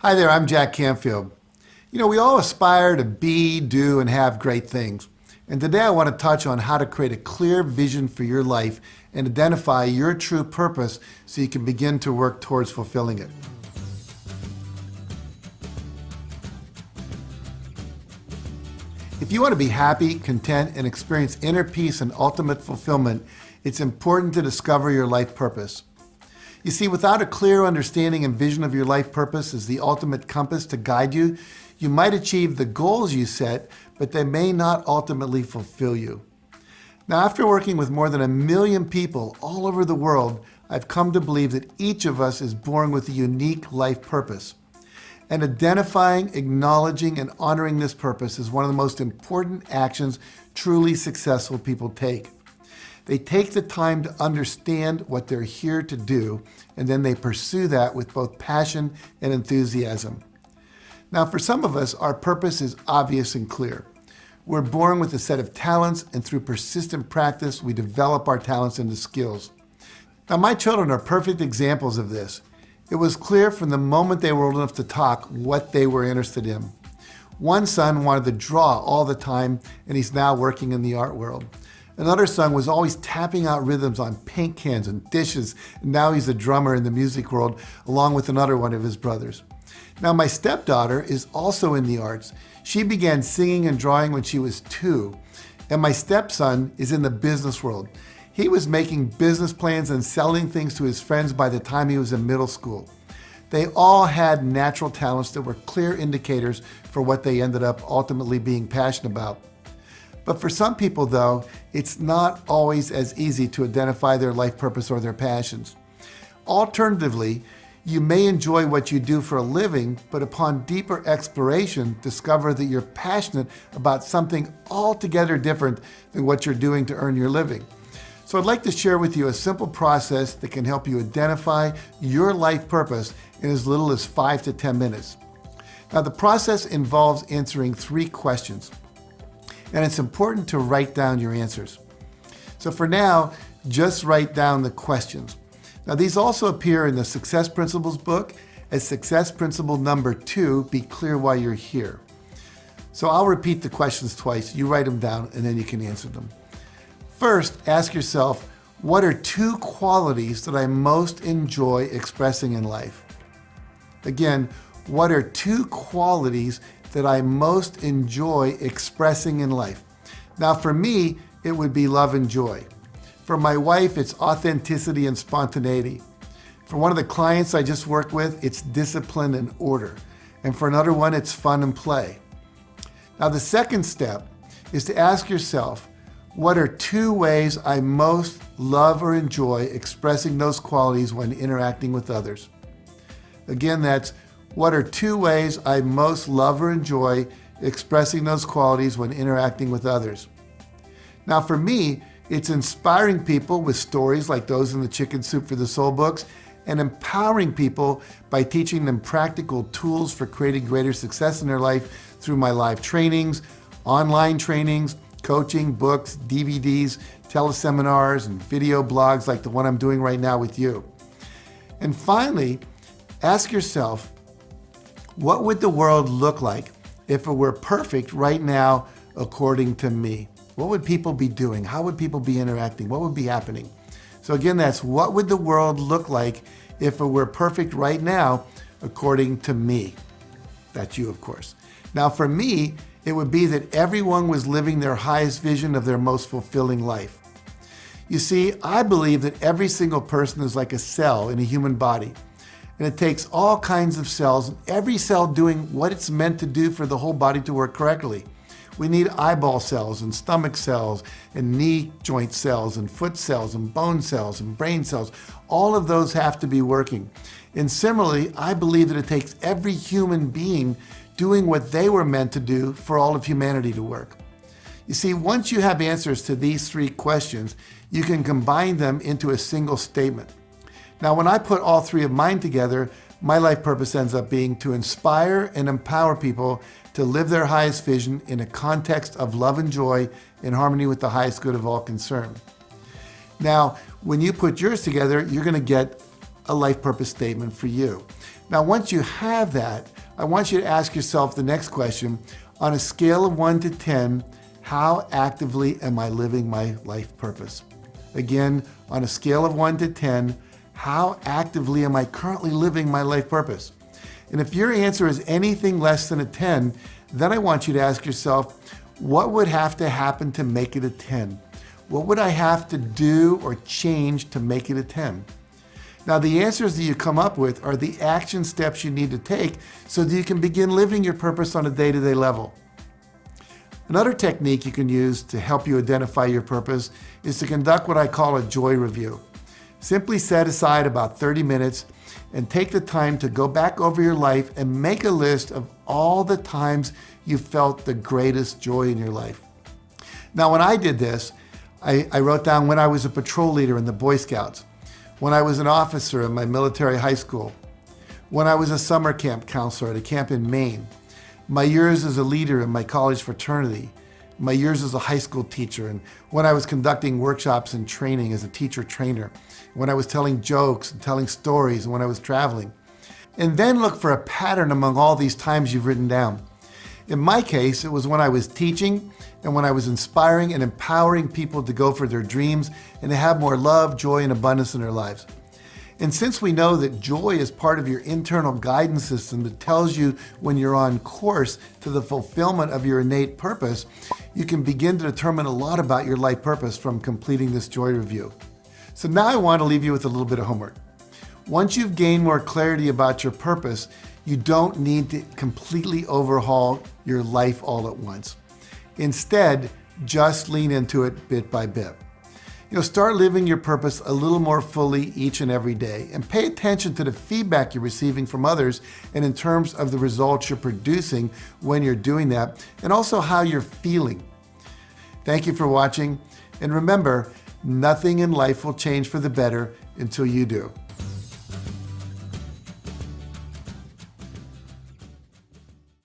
Hi there, I'm Jack Canfield. We all aspire to be, do, and have great things. And today I want to touch on how to create a clear vision for your life and identify your true purpose so you can begin to work towards fulfilling it. If you want to be happy, content, and experience inner peace and ultimate fulfillment, it's important to discover your life purpose. You see, without a clear understanding and vision of your life purpose as the ultimate compass to guide you, you might achieve the goals you set, but they may not ultimately fulfill you. Now, after working with more than 1 million people all over the world, I've come to believe that each of us is born with a unique life purpose. And identifying, acknowledging, and honoring this purpose is one of the most important actions truly successful people take. They take the time to understand what they're here to do, and then they pursue that with both passion and enthusiasm. Now, for some of us, our purpose is obvious and clear. We're born with a set of talents, and through persistent practice, we develop our talents into skills. Now, my children are perfect examples of this. It was clear from the moment they were old enough to talk what they were interested in. One son wanted to draw all the time, and he's now working in the art world. Another son was always tapping out rhythms on paint cans and dishes, and now he's a drummer in the music world, along with another one of his brothers. Now, my stepdaughter is also in the arts. She began singing and drawing when she was 2, and my stepson is in the business world. He was making business plans and selling things to his friends by the time he was in middle school. They all had natural talents that were clear indicators for what they ended up ultimately being passionate about. But for some people, though, it's not always as easy to identify their life purpose or their passions. Alternatively, you may enjoy what you do for a living, but upon deeper exploration, discover that you're passionate about something altogether different than what you're doing to earn your living. So I'd like to share with you a simple process that can help you identify your life purpose in as little as 5 to 10 minutes. Now, the process involves answering 3 questions, and it's important to write down your answers. So for now, just write down the questions. Now, these also appear in the Success Principles book as Success Principle number 2, Be Clear Why You're Here. So I'll repeat the questions twice. You write them down, and then you can answer them. First, ask yourself, what are 2 qualities that I most enjoy expressing in life? Again, what are 2 qualities that I most enjoy expressing in life? Now, for me, it would be love and joy. For my wife, it's authenticity and spontaneity. For one of the clients I just worked with, it's discipline and order. And for another one, it's fun and play. Now, the second step is to ask yourself, what are 2 ways I most love or enjoy expressing those qualities when interacting with others? Again, that's what are 2 ways I most love or enjoy expressing those qualities when interacting with others? Now, for me, it's inspiring people with stories like those in the Chicken Soup for the Soul books, and empowering people by teaching them practical tools for creating greater success in their life through my live trainings, online trainings, coaching, books, DVDs, teleseminars, and video blogs like the one I'm doing right now with you. And finally, ask yourself, what would the world look like if it were perfect right now according to me? What would people be doing? How would people be interacting? What would be happening? So again, that's what would the world look like if it were perfect right now according to me? That's you, of course. Now, for me, it would be that everyone was living their highest vision of their most fulfilling life. You see, I believe that every single person is like a cell in a human body. And it takes all kinds of cells, every cell doing what it's meant to do for the whole body to work correctly. We need eyeball cells and stomach cells and knee joint cells and foot cells and bone cells and brain cells. All of those have to be working. And similarly, I believe that it takes every human being doing what they were meant to do for all of humanity to work. You see, once you have answers to these 3 questions, you can combine them into a single statement. Now, when I put all 3 of mine together, my life purpose ends up being to inspire and empower people to live their highest vision in a context of love and joy in harmony with the highest good of all concerned. Now, when you put yours together, you're going to get a life purpose statement for you. Now, once you have that, I want you to ask yourself the next question. On a scale of 1 to 10, how actively am I living my life purpose? Again, on a scale of 1 to 10, how actively am I currently living my life purpose? And if your answer is anything less than a 10, then I want you to ask yourself, what would have to happen to make it a 10? What would I have to do or change to make it a 10? Now, the answers that you come up with are the action steps you need to take so that you can begin living your purpose on a day-to-day level. Another technique you can use to help you identify your purpose is to conduct what I call a joy review. Simply set aside about 30 minutes and take the time to go back over your life and make a list of all the times you felt the greatest joy in your life. Now, when I did this, I wrote down when I was a patrol leader in the Boy Scouts, when I was an officer in my military high school, when I was a summer camp counselor at a camp in Maine, my years as a leader in my college fraternity, my years as a high school teacher, and when I was conducting workshops and training as a teacher trainer, when I was telling jokes and telling stories, and when I was traveling. And then look for a pattern among all these times you've written down. In my case, it was when I was teaching and when I was inspiring and empowering people to go for their dreams and to have more love, joy, and abundance in their lives. And since we know that joy is part of your internal guidance system that tells you when you're on course to the fulfillment of your innate purpose, you can begin to determine a lot about your life purpose from completing this joy review. So now I want to leave you with a little bit of homework. Once you've gained more clarity about your purpose, you don't need to completely overhaul your life all at once. Instead, just lean into it bit by bit. Start living your purpose a little more fully each and every day, and pay attention to the feedback you're receiving from others and in terms of the results you're producing when you're doing that, and also how you're feeling. Thank you for watching, and remember, nothing in life will change for the better until you do.